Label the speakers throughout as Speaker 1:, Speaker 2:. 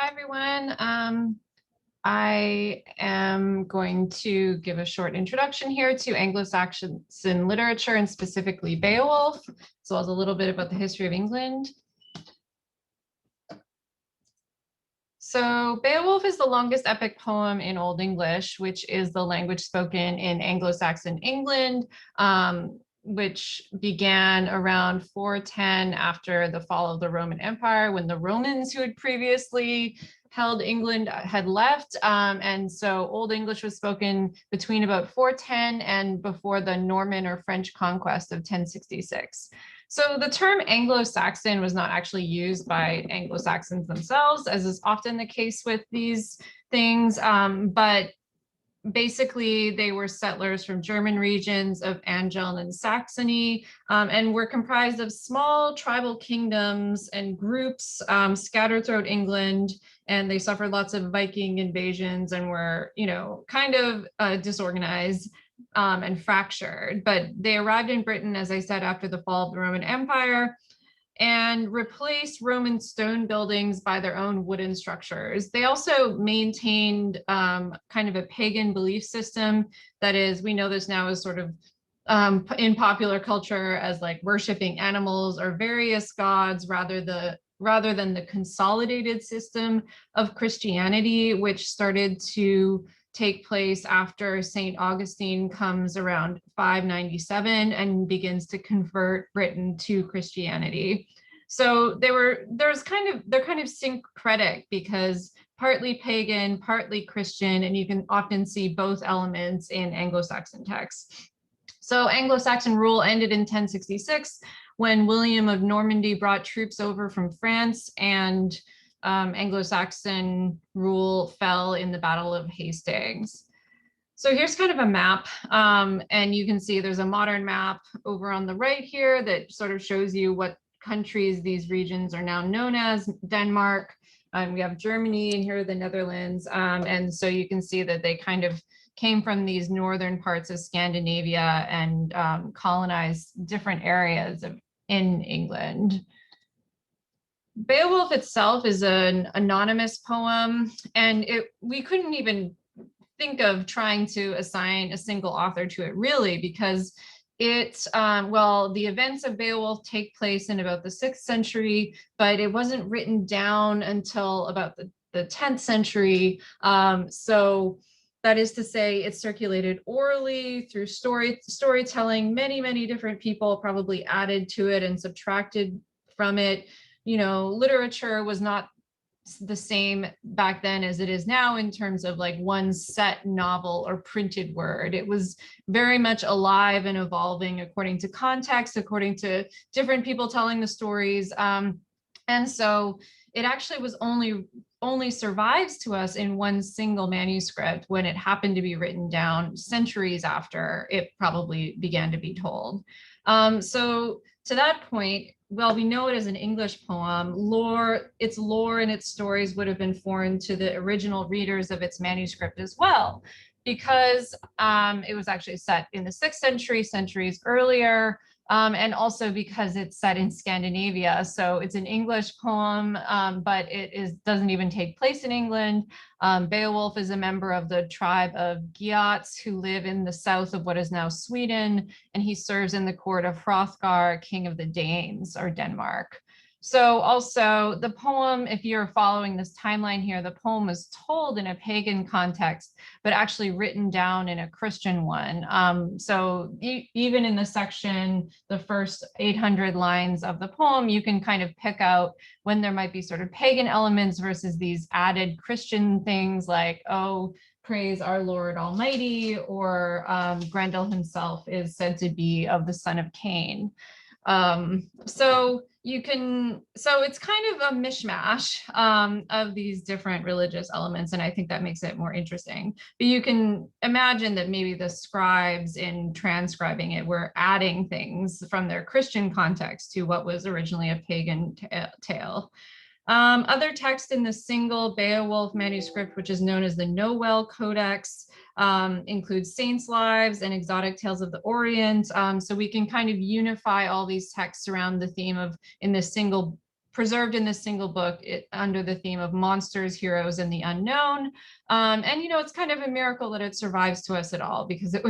Speaker 1: Hi, everyone. I am going to give a short introduction here to Anglo-Saxon literature and specifically Beowulf, as well as a little bit about the history of England. So Beowulf is the longest epic poem in Old English, which is the language spoken in Anglo-Saxon England, which began around 410 after the fall of the Roman Empire, when the Romans who had previously held England had left. And so Old English was spoken between about 410 and before the Norman or French conquest of 1066. So the term Anglo-Saxon was not actually used by Anglo-Saxons themselves, as is often the case with these things, but basically they were settlers from German regions of Angel and Saxony, and were comprised of small tribal kingdoms and groups scattered throughout England, and they suffered lots of Viking invasions and were, kind of disorganized and fractured. But they arrived in Britain, as I said, after the fall of the Roman Empire, and replaced Roman stone buildings by their own wooden structures. They also maintained kind of a pagan belief system. That is, we know this now as sort of in popular culture as like worshiping animals or various gods rather than the consolidated system of Christianity, which started to take place after St. Augustine comes around 597 and begins to convert Britain to Christianity. So they're kind of syncretic because partly pagan, partly Christian, and you can often see both elements in Anglo-Saxon texts. So Anglo-Saxon rule ended in 1066 when William of Normandy brought troops over from France, and Anglo-Saxon rule fell in the Battle of Hastings. So here's kind of a map, and you can see there's a modern map over on the right here that sort of shows you what countries these regions are now known as. Denmark, we have Germany, and here are the Netherlands, and so you can see that they kind of came from these northern parts of Scandinavia and colonized different areas in England. Beowulf itself is an anonymous poem, and we couldn't even think of trying to assign a single author to it, really, because the events of Beowulf take place in about the 6th century, but it wasn't written down until about the 10th century. So that is to say, it circulated orally through storytelling. Many different people probably added to it and subtracted from it. Literature was not the same back then as it is now in terms of like one set novel or printed word. It was very much alive and evolving according to context, according to different people telling the stories. And so it actually was only survives to us in one single manuscript when it happened to be written down centuries after it probably began to be told. So to that point, well, we know it as an English poem. Its lore and its stories would have been foreign to the original readers of its manuscript as well, because it was actually set in the 6th century, centuries earlier, and also because it's set in Scandinavia. So it's an English poem, but it doesn't even take place in England. Beowulf is a member of the tribe of Geats who live in the south of what is now Sweden, and he serves in the court of Hrothgar, king of the Danes, or Denmark. So also the poem, if you're following this timeline here, the poem was told in a pagan context, but actually written down in a Christian one. So even in the section, the first 800 lines of the poem, you can kind of pick out when there might be sort of pagan elements versus these added Christian things like, oh, praise our Lord Almighty, or Grendel himself is said to be of the son of Cain. So it's kind of a mishmash of these different religious elements, and I think that makes it more interesting. But you can imagine that maybe the scribes in transcribing it were adding things from their Christian context to what was originally a pagan tale. Other text in the single Beowulf manuscript, which is known as the Noel Codex, includes saints' lives and exotic tales of the Orient. So we can kind of unify all these texts around the theme of, in this single preserved in this single book under the theme of monsters, heroes, and the unknown. And it's kind of a miracle that it survives to us at all, because it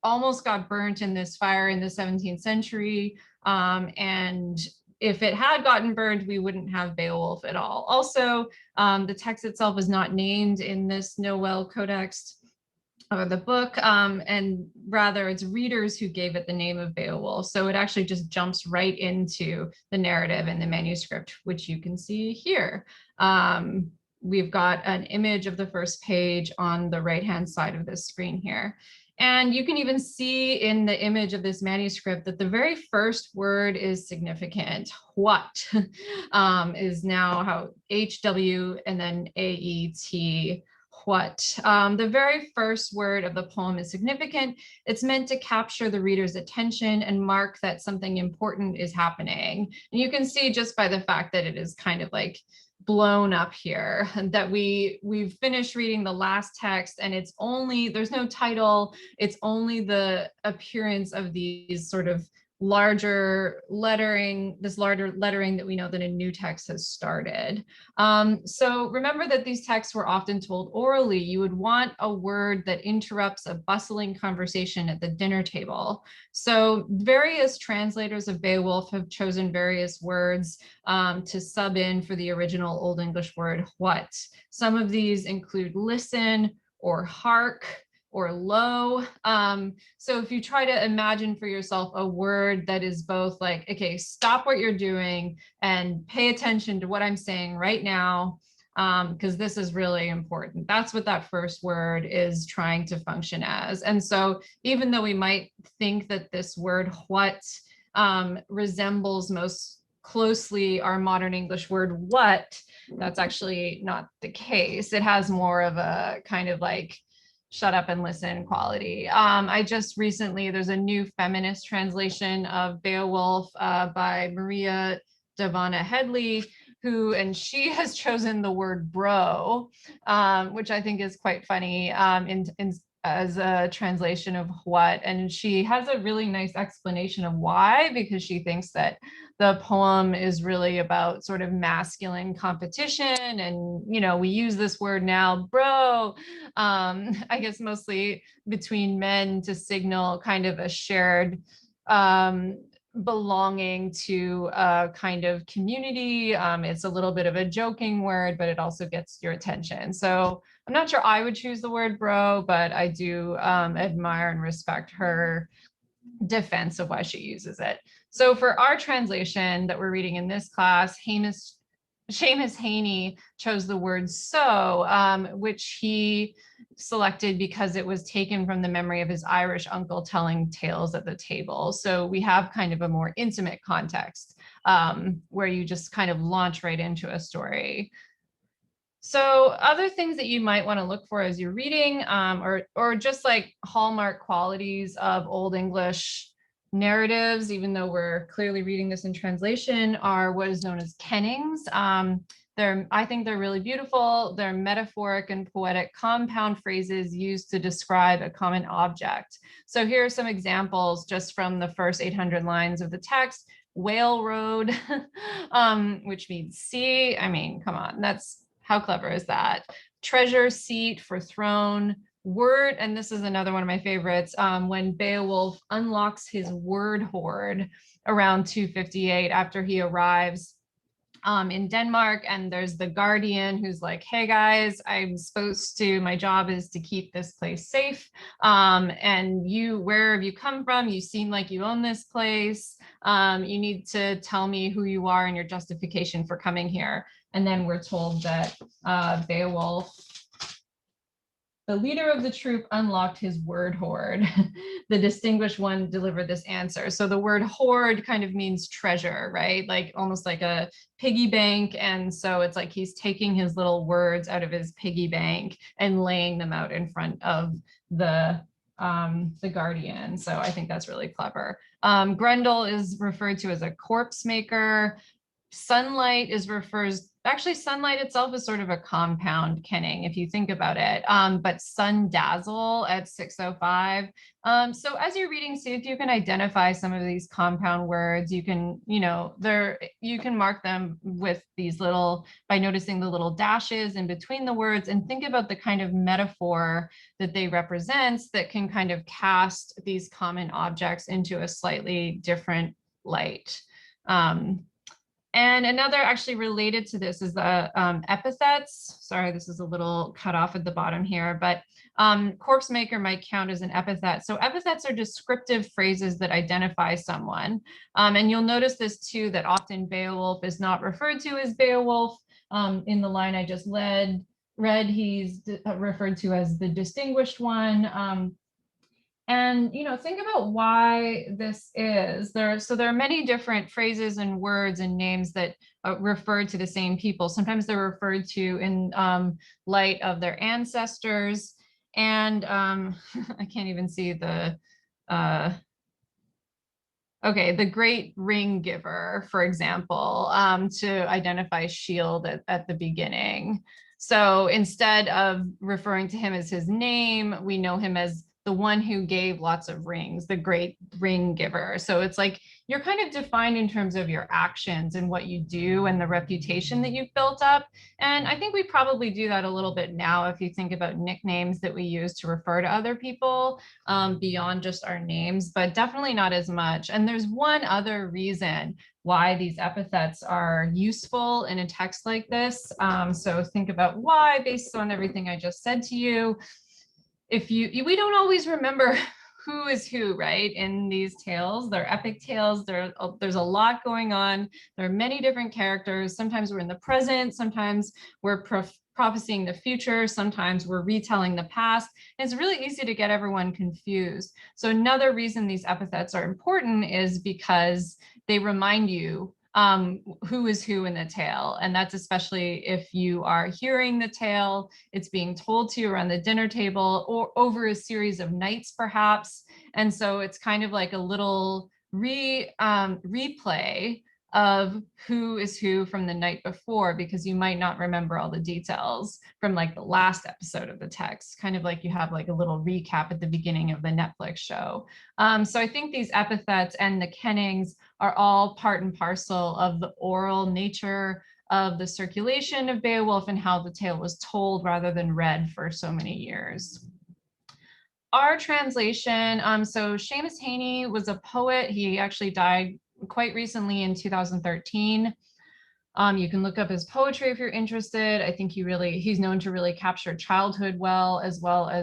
Speaker 1: almost got burnt in this fire in the 17th century. And if it had gotten burned, we wouldn't have Beowulf at all. Also, the text itself is not named in this Noel Codex or the book, and rather it's readers who gave it the name of Beowulf. So it actually just jumps right into the narrative in the manuscript, which you can see here. We've got an image of the first page on the right-hand side of this screen here. And you can even see in the image of this manuscript that the very first word is significant. What is now how HW and then AET. What. The very first word of the poem is significant. It's meant to capture the reader's attention and mark that something important is happening. And you can see just by the fact that it is kind of like blown up here, that we've finished reading the last text, and there's no title. It's only the appearance of these sort of larger lettering, that we know that a new text has started. So remember that these texts were often told orally. You would want a word that interrupts a bustling conversation at the dinner table. So various translators of Beowulf have chosen various words to sub in for the original Old English word what. Some of these include listen or hark or low. So if you try to imagine for yourself a word that is both like, okay, stop what you're doing and pay attention to what I'm saying right now, because this is really important. That's what that first word is trying to function as. And so even though we might think that this word what resembles most closely our modern English word what, that's actually not the case. It has more of a kind of like shut up and listen quality. I just recently, there's a new feminist translation of Beowulf by Maria Davana Headley, and she has chosen the word bro, which I think is quite funny as a translation of what. And she has a really nice explanation of why, because she thinks that the poem is really about sort of masculine competition. And, we use this word now, bro, I guess mostly between men to signal kind of a shared belonging to a kind of community. It's a little bit of a joking word, but it also gets your attention. So I'm not sure I would choose the word bro, but I do admire and respect her defense of why she uses it. So for our translation that we're reading in this class, Seamus Haney chose the word so, which he selected because it was taken from the memory of his Irish uncle telling tales at the table. So we have kind of a more intimate context where you just kind of launch right into a story. So other things that you might want to look for as you're reading, or just like hallmark qualities of Old English narratives, even though we're clearly reading this in translation, are what is known as kennings. I think they're really beautiful. They're metaphoric and poetic compound phrases used to describe a common object. So here are some examples just from the first 800 lines of the text. Whale road, which means sea. I mean, come on, how clever is that? Treasure seat for throne. Word, and this is another one of my favorites, when Beowulf unlocks his word hoard around 258 after he arrives in Denmark, and there's the guardian who's like, hey guys, my job is to keep this place safe, and where have you come from? You seem like you own this place. You need to tell me who you are and your justification for coming here. And then we're told that Beowulf, the leader of the troop, unlocked his word hoard. The distinguished one delivered this answer. So the word hoard kind of means treasure, right? Like almost like a piggy bank. And so it's like he's taking his little words out of his piggy bank and laying them out in front of the guardian. So I think that's really clever. Grendel is referred to as a corpse maker. Sunlight actually sunlight itself is sort of a compound kenning if you think about it, but sun dazzle at 605. So as you're reading, see if you can identify some of these compound words. You can, you can mark them with these by noticing the little dashes in between the words, and think about the kind of metaphor that they represent that can kind of cast these common objects into a slightly different light. And another actually related to this is the epithets. Sorry, this is a little cut off at the bottom here, but corpse maker might count as an epithet. So epithets are descriptive phrases that identify someone. And you'll notice this too, that often Beowulf is not referred to as Beowulf. In the line I just read, he's referred to as the distinguished one. And think about why this is there. So there are many different phrases and words and names that refer to the same people. Sometimes they're referred to in light of their ancestors. And I can't even see the the great ring giver, for example, to identify shield at the beginning. So instead of referring to him as his name, we know him as the one who gave lots of rings, the great ring giver. So it's like you're kind of defined in terms of your actions and what you do and the reputation that you've built up. And I think we probably do that a little bit now if you think about nicknames that we use to refer to other people beyond just our names, but definitely not as much. And there's one other reason why these epithets are useful in a text like this. So think about why based on everything I just said to you. We don't always remember who is who, right? In these tales, they're epic tales. There's a lot going on. There are many different characters. Sometimes we're in the present. Sometimes we're prophesying the future. Sometimes we're retelling the past. And it's really easy to get everyone confused. So another reason these epithets are important is because they remind you who is who in the tale. And that's especially if you are hearing the tale, it's being told to you around the dinner table or over a series of nights, perhaps. And so it's kind of like a little replay of who is who from the night before, because you might not remember all the details from like the last episode of the text, kind of like you have like a little recap at the beginning of the Netflix show. So I think these epithets and the kennings are all part and parcel of the oral nature of the circulation of Beowulf and how the tale was told rather than read for so many years. Our translation, so Seamus Heaney was a poet. He actually died quite recently in 2013. You can look up his poetry if you're interested. I think he's known to really capture childhood well as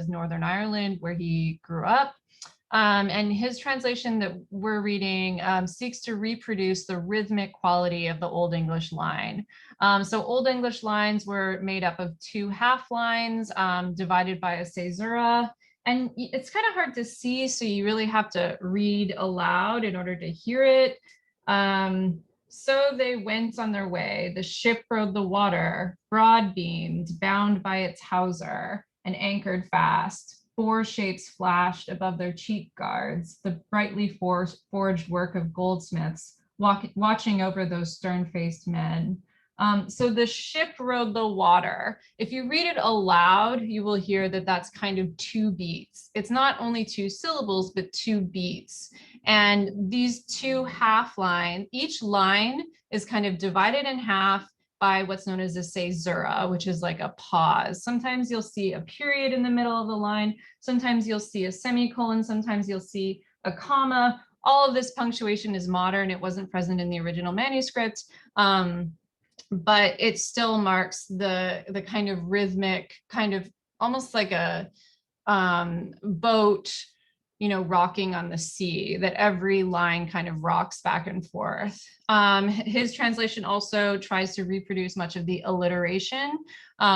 Speaker 1: Northern Ireland, where he grew up. And his translation that we're reading seeks to reproduce the rhythmic quality of the Old English line. So Old English lines were made up of two half lines divided by a caesura. And it's kind of hard to see, so you really have to read aloud in order to hear it. So they went on their way. The ship rode the water, broad-beamed, bound by its hawser, and anchored fast. Four shapes flashed above their cheek guards, the brightly forged work of goldsmiths, watching over those stern-faced men. So the ship rode the water. If you read it aloud, you will hear that that's kind of two beats. It's not only two syllables, but two beats. And these two half lines, each line is kind of divided in half by what's known as a caesura, which is like a pause. Sometimes you'll see a period in the middle of the line. Sometimes you'll see a semicolon. Sometimes you'll see a comma. All of this punctuation is modern. It wasn't present in the original manuscript. But it still marks the kind of rhythmic, kind of almost like a boat, rocking on the sea, that every line kind of rocks back and forth. His translation also tries to reproduce much of the alliteration,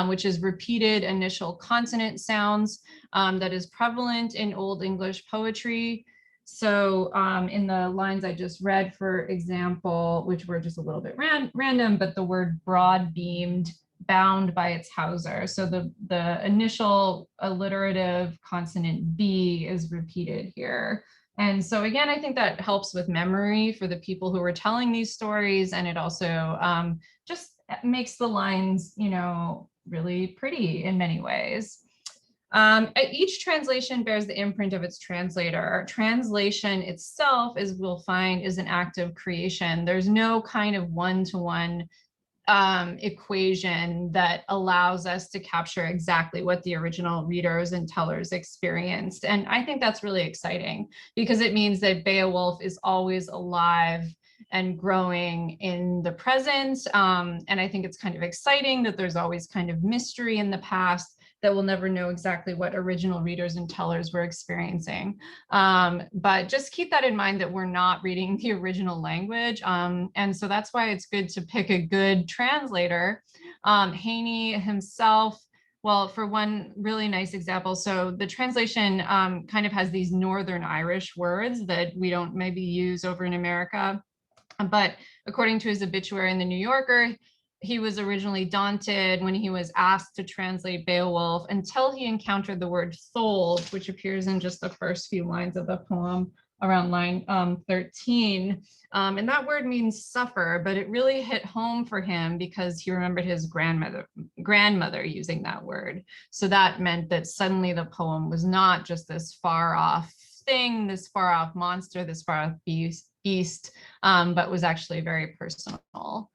Speaker 1: which is repeated initial consonant sounds that is prevalent in Old English poetry. So in the lines I just read, for example, which were just a little bit random, but the word broad-beamed, bound by its hawser. So the initial alliterative consonant B is repeated here. And so again, I think that helps with memory for the people who were telling these stories. And it also just makes the lines, really pretty in many ways. Each translation bears the imprint of its translator. Translation itself, as we'll find, is an act of creation. There's no kind of one-to-one equation that allows us to capture exactly what the original readers and tellers experienced. And I think that's really exciting because it means that Beowulf is always alive and growing in the present. And I think it's kind of exciting that there's always kind of mystery in the past that we'll never know exactly what original readers and tellers were experiencing. But just keep that in mind that we're not reading the original language. And so that's why it's good to pick a good translator. Haney himself, well, for one really nice example, so the translation kind of has these Northern Irish words that we don't maybe use over in America. But according to his obituary in the New Yorker, he was originally daunted when he was asked to translate Beowulf until he encountered the word "sold," which appears in just the first few lines of the poem around line 13. And that word means suffer, but it really hit home for him because he remembered his grandmother using that word. So that meant that suddenly the poem was not just this far off thing, this far off monster, this far off beast, but was actually very personal.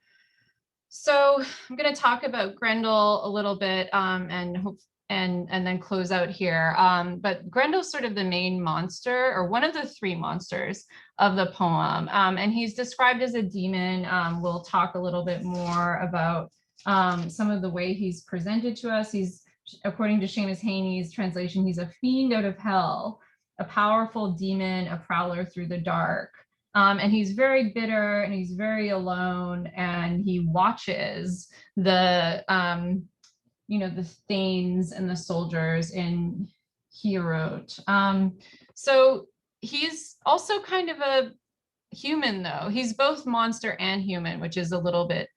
Speaker 1: So I'm going to talk about Grendel a little bit and then close out here. But Grendel's sort of the main monster, or one of the three monsters of the poem. And he's described as a demon. We'll talk a little bit more about some of the way he's presented to us. He's, according to Seamus Haney's translation, he's a fiend out of hell, a powerful demon, a prowler through the dark. And he's very bitter and he's very alone, and he watches the, the Thanes and the soldiers in Heorot. So he's also kind of a human, though. He's both monster and human, which is a little bit,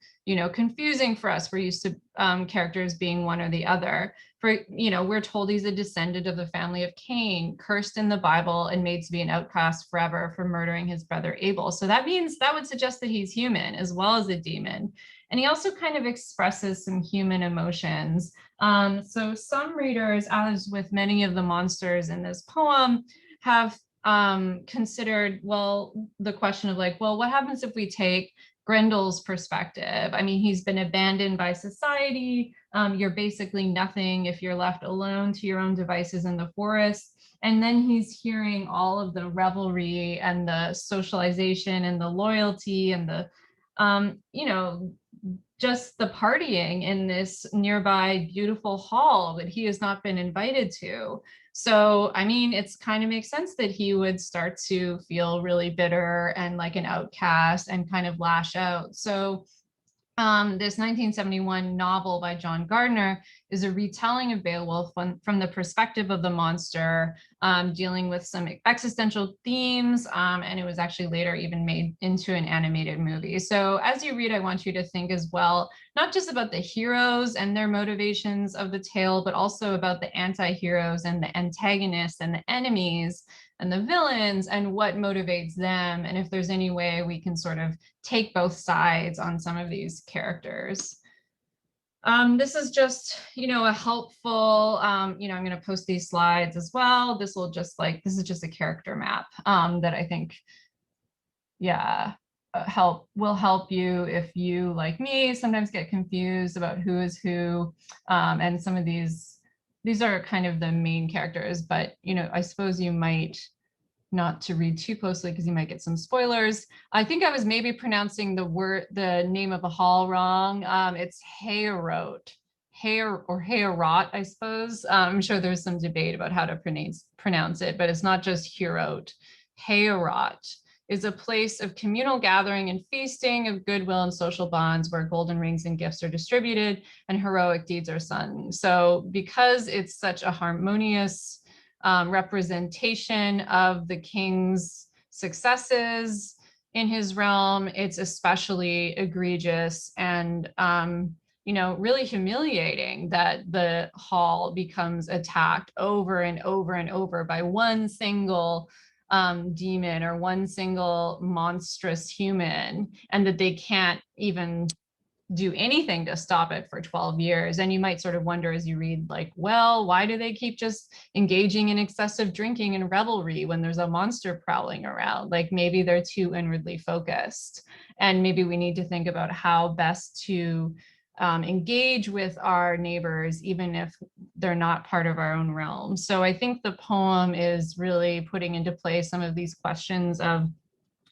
Speaker 1: confusing for us. We're used to characters being one or the other. We're told he's a descendant of the family of Cain, cursed in the Bible and made to be an outcast forever for murdering his brother Abel. So that would suggest that he's human as well as a demon. And he also kind of expresses some human emotions. So some readers, as with many of the monsters in this poem, have considered, the question of what happens if we take Grendel's perspective? I mean, he's been abandoned by society. You're basically nothing if you're left alone to your own devices in the forest. And then he's hearing all of the revelry and the socialization and the loyalty and the, just the partying in this nearby beautiful hall that he has not been invited to. So, I mean, it's kind of makes sense that he would start to feel really bitter and like an outcast and kind of lash out. So this 1971 novel by John Gardner is a retelling of Beowulf from the perspective of the monster, dealing with some existential themes, and it was actually later even made into an animated movie. So as you read, I want you to think as well, not just about the heroes and their motivations of the tale, but also about the anti-heroes and the antagonists and the enemies and the villains and what motivates them, and if there's any way we can sort of take both sides on some of these characters. This is just, a helpful, I'm going to post these slides as well. This is just a character map that I think, will help you if you, like me, sometimes get confused about who is who, and some of these are kind of the main characters, but, I suppose you might not to read too closely because you might get some spoilers. I think I was maybe pronouncing the name of the hall wrong. It's Heorot, Heorot, I suppose. I'm sure there's some debate about how to pronounce it, but it's not just Heorot. Heorot is a place of communal gathering and feasting, of goodwill and social bonds, where golden rings and gifts are distributed and heroic deeds are sung. So because it's such a harmonious representation of the king's successes in his realm, it's especially egregious and really humiliating that the hall becomes attacked over and over and over by one single demon or one single monstrous human, and that they can't even do anything to stop it for 12 years. And you might sort of wonder as you read, like, well, why do they keep just engaging in excessive drinking and revelry when there's a monster prowling around? Like, maybe they're too inwardly focused. And maybe we need to think about how best to engage with our neighbors, even if they're not part of our own realm. So I think the poem is really putting into play some of these questions of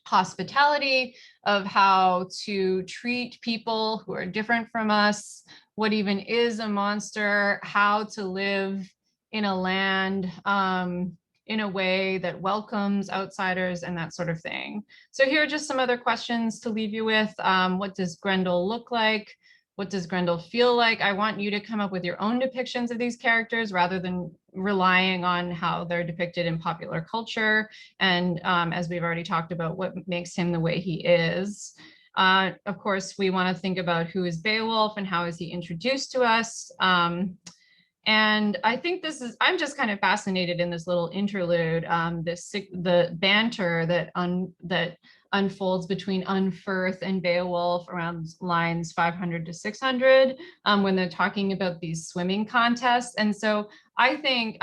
Speaker 1: hospitality, of how to treat people who are different from us, what even is a monster, how to live in a land in a way that welcomes outsiders, and that sort of thing. So here are just some other questions to leave you with. What does Grendel look like? What does Grendel feel like? I want you to come up with your own depictions of these characters rather than relying on how they're depicted in popular culture. And as we've already talked about, what makes him the way he is. Of course, we want to think about who is Beowulf and how is he introduced to us. And I think this is, I'm just kind of fascinated in this little interlude, the banter that unfolds between Unferth and Beowulf around lines 500 to 600 when they're talking about these swimming contests. And so I think,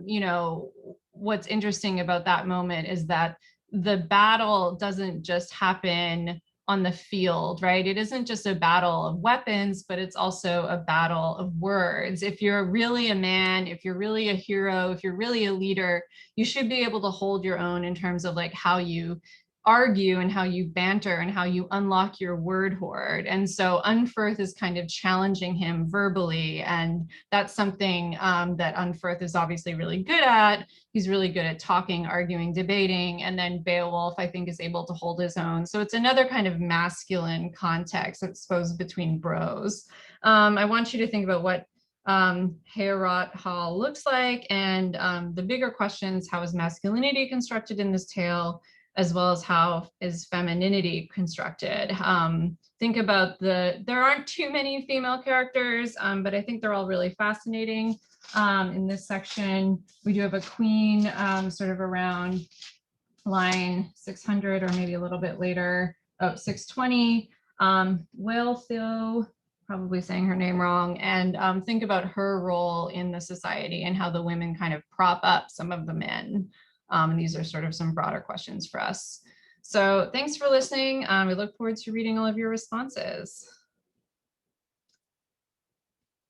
Speaker 1: you know, what's interesting about that moment is that the battle doesn't just happen on the field, right? It isn't just a battle of weapons, but it's also a battle of words. If you're really a man, if you're really a hero, if you're really a leader, you should be able to hold your own in terms of like how you argue and how you banter and how you unlock your word hoard. And so Unferth is kind of challenging him verbally. And that's something that Unferth is obviously really good at. He's really good at talking, arguing, debating. And then Beowulf, I think, is able to hold his own. So it's another kind of masculine context that's supposed between bros. I want you to think about what Heorot Hall looks like. And the bigger questions, how is masculinity constructed in this tale? As well as how is femininity constructed. Think about there aren't too many female characters, but I think they're all really fascinating. In this section, we do have a queen sort of around line 600 or maybe a little bit later, 620. Whalethil, probably saying her name wrong, and think about her role in the society and how the women kind of prop up some of the men. And these are sort of some broader questions for us. So thanks for listening. We look forward to reading all of your responses.